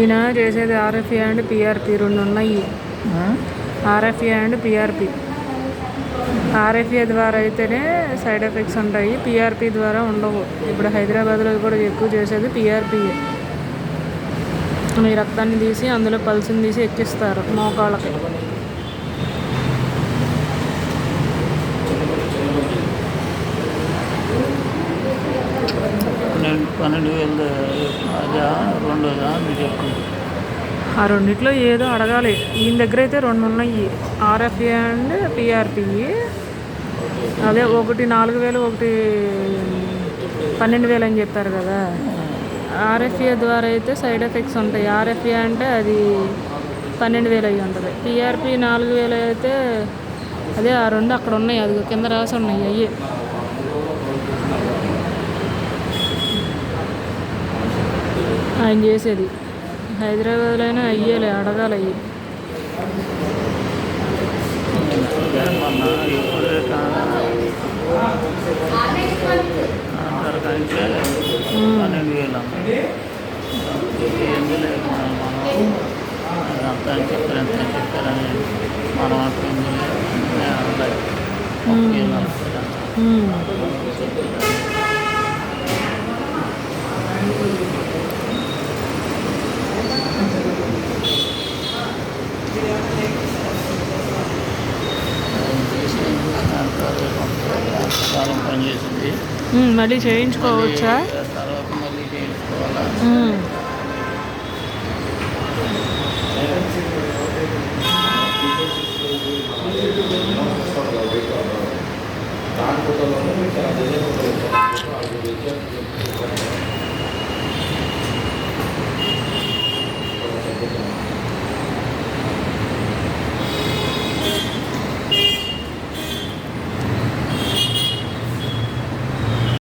ఈయన చేసేది RFA and PRP రెండు ఉన్నాయి. RFA and PRP. ఆర్ఎఫ్ఏ ద్వారా అయితేనే సైడ్ ఎఫెక్ట్స్ ఉంటాయి, పిఆర్పి ద్వారా ఉండవు. ఇప్పుడు హైదరాబాద్లో కూడా ఎక్కువ చేసేది పిఆర్పిఏ. మీ రక్తాన్ని తీసి అందులో పల్స్ని తీసి ఎక్కిస్తారు మోకాళ్ళకి. ఆ రెండిట్లో ఏదో అడగాలి. ఈయన దగ్గర అయితే రెండు ఉన్నాయి, ఆర్ఎఫ్ఏ అండ్ పిఆర్పి. అదే ఒకటి 4,000 ఒకటి 12,000 అని చెప్పారు కదా. ఆర్ఎఫ్ఏ ద్వారా అయితే సైడ్ ఎఫెక్ట్స్ ఉంటాయి. ఆర్ఎఫ్ఏ అంటే అది 12,000 అయ్యి ఉంటుంది. పిఆర్పి 4,000 అయితే అదే ఆ రెండు అక్కడ ఉన్నాయి, అది కింద రాసి ఉన్నాయి. అయ్యే ఆయన చేసేది. హైదరాబాద్లో అయినా అయ్యేలే, అడగాలి అయ్యి. మళ్ళీ చేయించుకోవచ్చా? తర్వాత మళ్ళీ చేయించుకోవాలా?